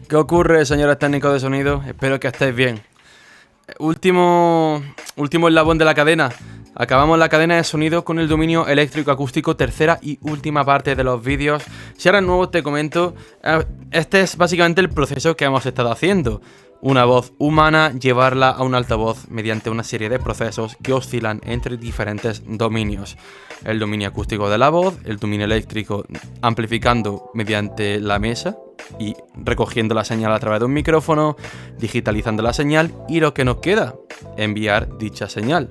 ¿Qué ocurre, señores técnicos de sonido? Espero que estéis bien. Último eslabón de la cadena. Acabamos la cadena de sonido con el dominio eléctrico acústico, tercera y última parte de los vídeos. Si eres nuevo te comento, este es básicamente el proceso que hemos estado haciendo. Una voz humana, llevarla a un altavoz mediante una serie de procesos que oscilan entre diferentes dominios. El dominio acústico de la voz, el dominio eléctrico amplificando mediante la mesa y recogiendo la señal a través de un micrófono, digitalizando la señal y lo que nos queda, enviar dicha señal.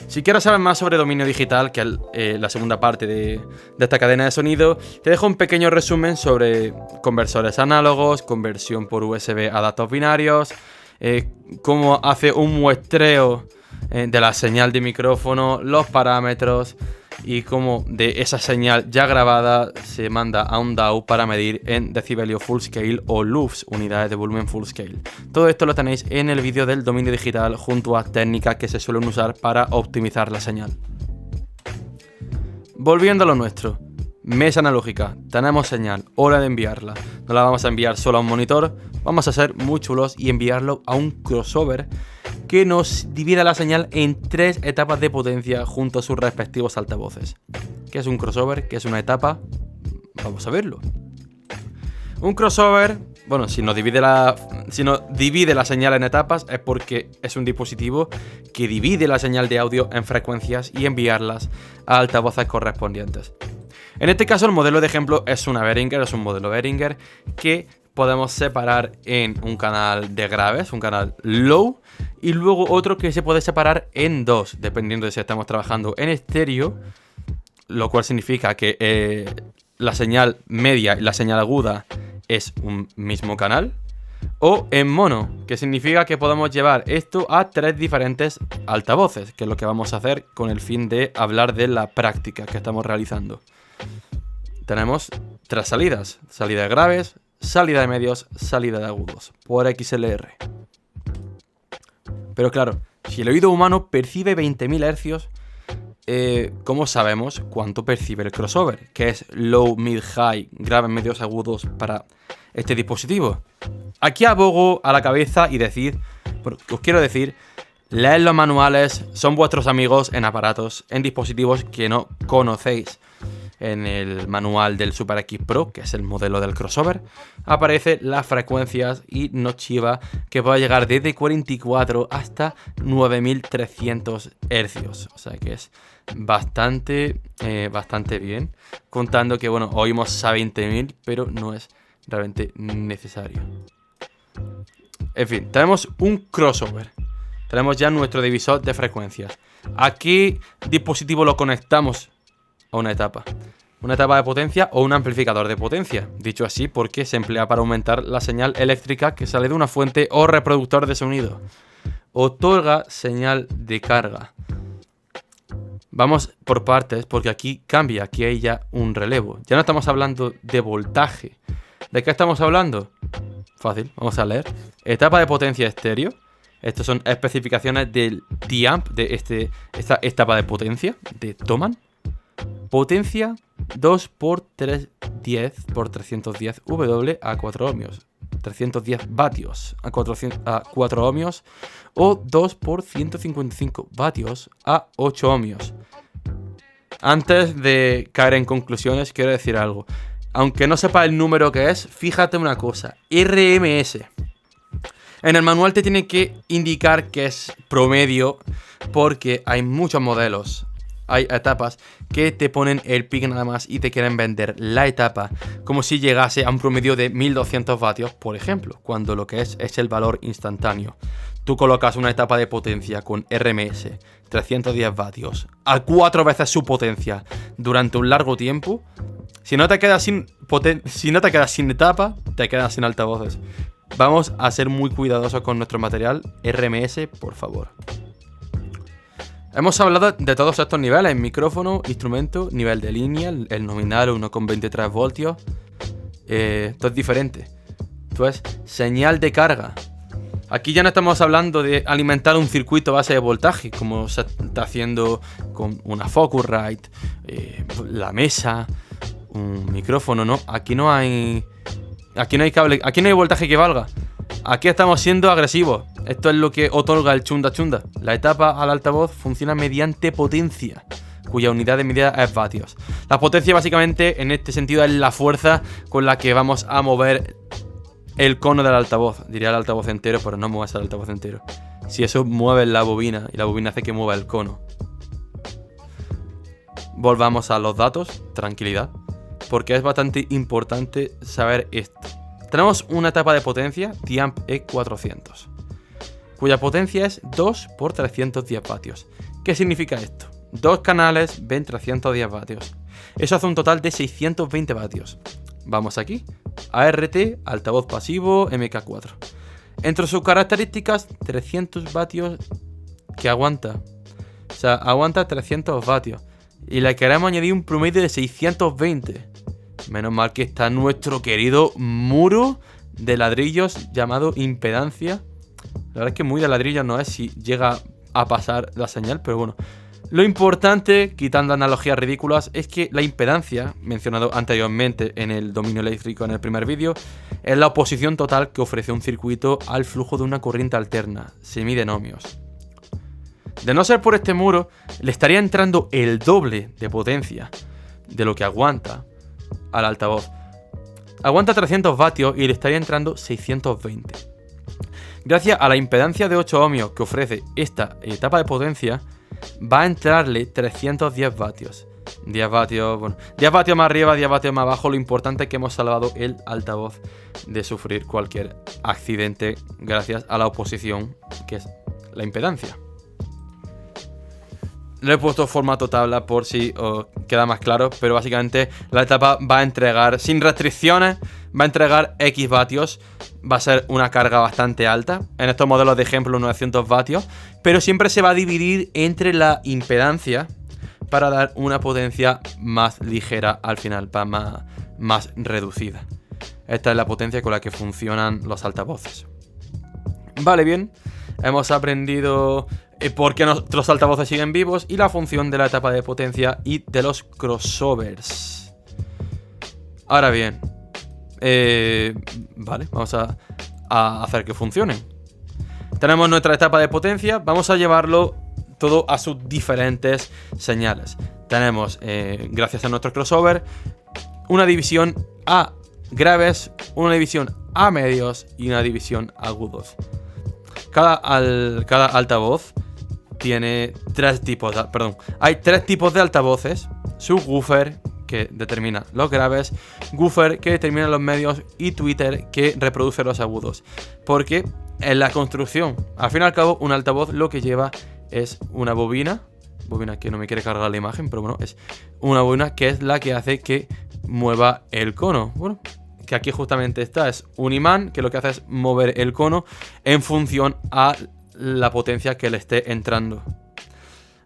Si quieres saber más sobre dominio digital, que es la segunda parte de esta cadena de sonido, te dejo un pequeño resumen sobre conversores análogos, conversión por USB a datos binarios, cómo hace un muestreo de la señal de micrófono, los parámetros y cómo de esa señal ya grabada se manda a un DAW para medir en decibelio full scale o LUFS, unidades de volumen full scale. Todo esto lo tenéis en el vídeo del dominio digital junto a técnicas que se suelen usar para optimizar la señal. Volviendo a lo nuestro, mesa analógica, tenemos señal, hora de enviarla. No la vamos a enviar solo a un monitor, vamos a ser muy chulos y enviarlo a un crossover que nos divida la señal en 3 etapas de potencia junto a sus respectivos altavoces. ¿Qué es un crossover? ¿Qué es una etapa? Vamos a verlo. Un crossover, bueno, si nos divide la señal en etapas es porque es un dispositivo que divide la señal de audio en frecuencias y enviarlas a altavoces correspondientes. En este caso el modelo de ejemplo es una Behringer, es un modelo Behringer que podemos separar en un canal de graves, un canal low, y luego otro que se puede separar en 2, dependiendo de si estamos trabajando en estéreo, lo cual significa que la señal media y la señal aguda es un mismo canal, o en mono, que significa que podemos llevar esto a 3 diferentes altavoces, que es lo que vamos a hacer con el fin de hablar de la práctica que estamos realizando. Tenemos 3 salidas, salida de graves, salida de medios, salida de agudos, por XLR. Pero claro, si el oído humano percibe 20.000 Hz, ¿cómo sabemos cuánto percibe el crossover? Que es low, mid, high, graves, medios, agudos para este dispositivo. Aquí abogo a la cabeza y os quiero decir, leed los manuales, son vuestros amigos en aparatos, en dispositivos que no conocéis. En el manual del Super X Pro, que es el modelo del crossover, aparece las frecuencias y nos chiva que puede llegar desde 44 hasta 9300 Hz. O sea que es bastante bien, contando que bueno, oímos a 20.000, pero no es realmente necesario. En fin, tenemos un crossover. Tenemos ya nuestro divisor de frecuencias. ¿A qué dispositivo lo conectamos? A una etapa de potencia o un amplificador de potencia, dicho así porque se emplea para aumentar la señal eléctrica que sale de una fuente o reproductor de sonido. Otorga señal de carga. Vamos por partes porque aquí cambia, aquí hay ya un relevo. Ya no estamos hablando de voltaje. ¿De qué estamos hablando? Fácil, vamos a leer. Etapa de potencia estéreo. Estas son especificaciones del D-Amp de esta etapa de potencia de Thomann. Potencia 2 por 310 por 310 W a 4 ohmios. 310 vatios a 4 ohmios o 2 por 155 vatios a 8 ohmios. Antes de caer en conclusiones, quiero decir algo. Aunque no sepa el número que es, fíjate una cosa. RMS. En el manual te tiene que indicar que es promedio porque hay muchos modelos. Hay etapas que te ponen el pic nada más y te quieren vender la etapa como si llegase a un promedio de 1200 vatios, por ejemplo, cuando lo que es el valor instantáneo. Tú colocas una etapa de potencia con RMS, 310 vatios, a 4 veces su potencia durante un largo tiempo. Si no te quedas sin etapa, te quedas sin altavoces. Vamos a ser muy cuidadosos con nuestro material. RMS, por favor. Hemos hablado de todos estos niveles: micrófono, instrumento, nivel de línea, el nominal 1,23 voltios. Esto es diferente. Esto es señal de carga. Aquí ya no estamos hablando de alimentar un circuito a base de voltaje, como se está haciendo con una Focusrite, la mesa, un micrófono, ¿no? Aquí no hay Aquí no hay cable, aquí no hay voltaje que valga. Aquí estamos siendo agresivos. Esto es lo que otorga el chunda chunda. La etapa al altavoz funciona mediante potencia, cuya unidad de medida es vatios. La potencia básicamente en este sentido es la fuerza con la que vamos a mover el cono del altavoz. Diría el altavoz entero, pero no mueves el altavoz entero. Si eso mueve la bobina y la bobina hace que mueva el cono. Volvamos a los datos, tranquilidad, porque es bastante importante saber esto. Tenemos una etapa de potencia, TIAMP E400, cuya potencia es 2 por 310 vatios. ¿Qué significa esto? Dos canales ven 310 vatios. Eso hace un total de 620 vatios. Vamos aquí. ART, altavoz pasivo, MK4. Entre sus características, 300 vatios que aguanta. O sea, aguanta 300 vatios. Y le queremos añadir un promedio de 620. Menos mal que está nuestro querido muro de ladrillos llamado impedancia. La verdad es que muy de ladrillos no es si llega a pasar la señal, pero bueno. Lo importante, quitando analogías ridículas, es que la impedancia, mencionado anteriormente en el dominio eléctrico en el primer vídeo, es la oposición total que ofrece un circuito al flujo de una corriente alterna. Se mide en ohmios. De no ser por este muro, le estaría entrando el doble de potencia de lo que aguanta al altavoz. Aguanta 300 vatios y le estaría entrando 620. Gracias a la impedancia de 8 ohmios que ofrece esta etapa de potencia, va a entrarle 310 vatios. 10 vatios, bueno, 10 vatios más arriba, 10 vatios más abajo. Lo importante es que hemos salvado el altavoz de sufrir cualquier accidente gracias a la oposición, que es la impedancia. Le he puesto formato tabla por si os queda más claro, pero básicamente la etapa va a entregar, sin restricciones, va a entregar X vatios. Va a ser una carga bastante alta. En estos modelos de ejemplo 900 vatios. Pero siempre se va a dividir entre la impedancia para dar una potencia más ligera al final, más reducida. Esta es la potencia con la que funcionan los altavoces. Vale, bien. Hemos aprendido por qué nuestros altavoces siguen vivos y la función de la etapa de potencia y de los crossovers. Ahora bien, vale, vamos a hacer que funcionen. Tenemos nuestra etapa de potencia, vamos a llevarlo todo a sus diferentes señales. Tenemos, gracias a nuestro crossover, una división a graves, una división a medios y una división a agudos. Cada altavoz tiene hay tres tipos de altavoces: subwoofer, que determina los graves, woofer, que determina los medios, y tweeter, que reproduce los agudos. Porque en la construcción, al fin y al cabo, un altavoz lo que lleva es una bobina que no me quiere cargar la imagen, pero bueno, es una bobina que es la que hace que mueva el cono. Bueno, que aquí justamente está, es un imán que lo que hace es mover el cono en función a la potencia que le esté entrando.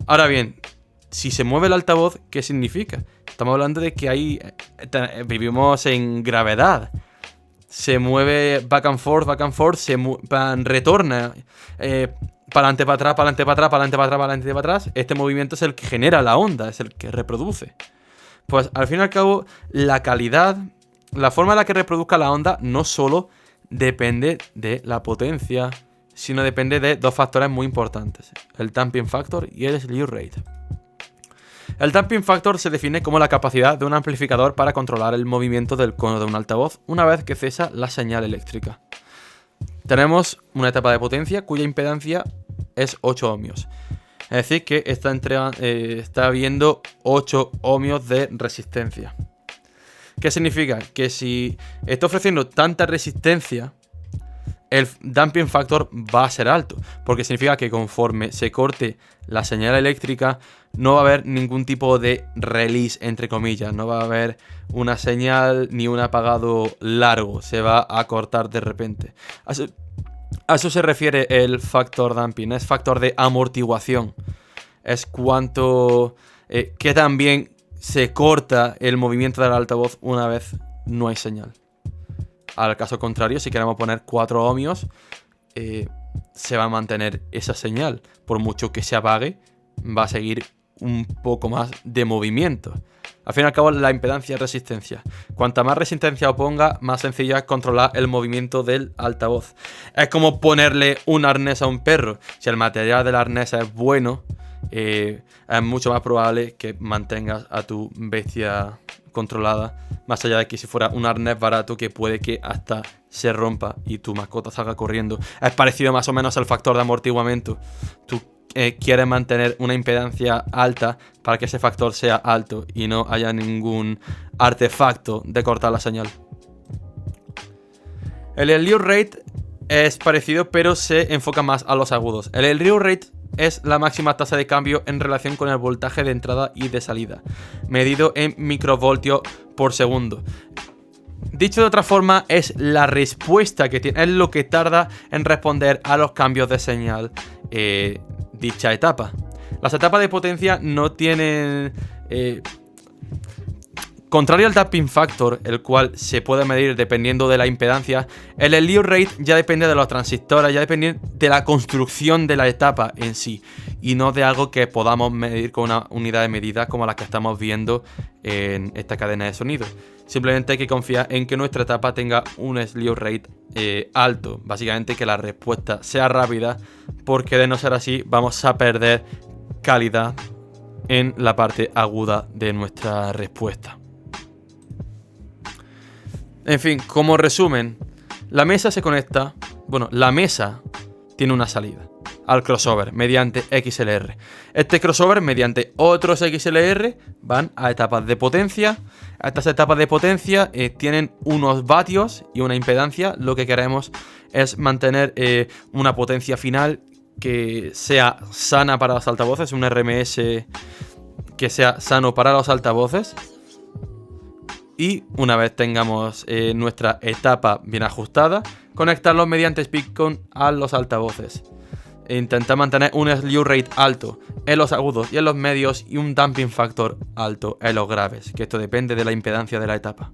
Ahora bien, si se mueve el altavoz, ¿qué significa? Estamos hablando de que vivimos en gravedad. Se mueve back and forth, retorna para adelante, para atrás, para adelante, para atrás, para adelante, para atrás, para adelante, para atrás. Este movimiento es el que genera la onda, es el que reproduce. Pues al fin y al cabo, la calidad, la forma en la que reproduzca la onda no solo depende de la potencia, sino depende de dos factores muy importantes: el damping factor y el slew rate. El damping factor se define como la capacidad de un amplificador para controlar el movimiento del cono de un altavoz una vez que cesa la señal eléctrica. Tenemos una etapa de potencia cuya impedancia es 8 ohmios. Es decir, que está habiendo 8 ohmios de resistencia. ¿Qué significa? Que si está ofreciendo tanta resistencia, el damping factor va a ser alto, porque significa que conforme se corte la señal eléctrica no va a haber ningún tipo de release, entre comillas, no va a haber una señal ni un apagado largo, se va a cortar de repente. A eso se refiere el factor damping, es factor de amortiguación, es cuánto, que también se corta el movimiento del altavoz una vez no hay señal. Al caso contrario, si queremos poner 4 ohmios, se va a mantener esa señal. Por mucho que se apague, va a seguir un poco más de movimiento. Al fin y al cabo, la impedancia es resistencia. Cuanta más resistencia oponga, más sencillo es controlar el movimiento del altavoz. Es como ponerle un arnés a un perro. Si el material del arnés es bueno, es mucho más probable que mantengas a tu bestia controlada. Más allá de que si fuera un arnés barato que puede que hasta se rompa y tu mascota salga corriendo. Es parecido más o menos al factor de amortiguamiento. Tú quieres mantener una impedancia alta para que ese factor sea alto y no haya ningún artefacto de cortar la señal. El slew rate es parecido, pero se enfoca más a los agudos. El slew rate es la máxima tasa de cambio en relación con el voltaje de entrada y de salida, medido en microvoltios por segundo. Dicho de otra forma, es la respuesta que tiene, es lo que tarda en responder a los cambios de señal dicha etapa. Las etapas de potencia no tienen... contrario al damping factor, el cual se puede medir dependiendo de la impedancia, el slew rate ya depende de los transistores, ya depende de la construcción de la etapa en sí, y no de algo que podamos medir con una unidad de medida como la que estamos viendo en esta cadena de sonido. Simplemente hay que confiar en que nuestra etapa tenga un slew rate alto, básicamente que la respuesta sea rápida, porque de no ser así vamos a perder calidad en la parte aguda de nuestra respuesta. En fin, como resumen, la mesa se conecta, la mesa tiene una salida al crossover mediante XLR. Este crossover mediante otros XLR van a etapas de potencia. Estas etapas de potencia tienen unos vatios y una impedancia. Lo que queremos es mantener una potencia final que sea sana para los altavoces, un RMS que sea sano para los altavoces. Y una vez tengamos nuestra etapa bien ajustada, conectarlos mediante speedcon a los altavoces. E intentar mantener un slew rate alto en los agudos y en los medios y un damping factor alto en los graves, que esto depende de la impedancia de la etapa.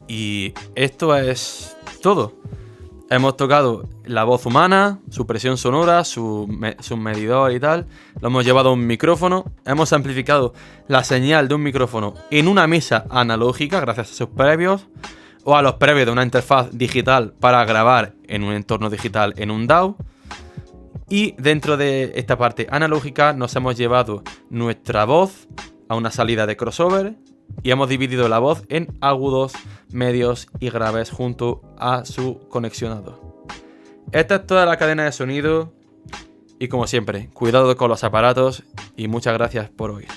Y esto es todo. Hemos tocado la voz humana, su presión sonora, su medidor y tal. Lo hemos llevado a un micrófono. Hemos amplificado la señal de un micrófono en una mesa analógica gracias a sus previos, o a los previos de una interfaz digital para grabar en un entorno digital en un DAW. Y dentro de esta parte analógica nos hemos llevado nuestra voz a una salida de crossover y hemos dividido la voz en agudos, medios y graves junto a su conexionado. Esta es toda la cadena de sonido y, como siempre, cuidado con los aparatos y muchas gracias por hoy.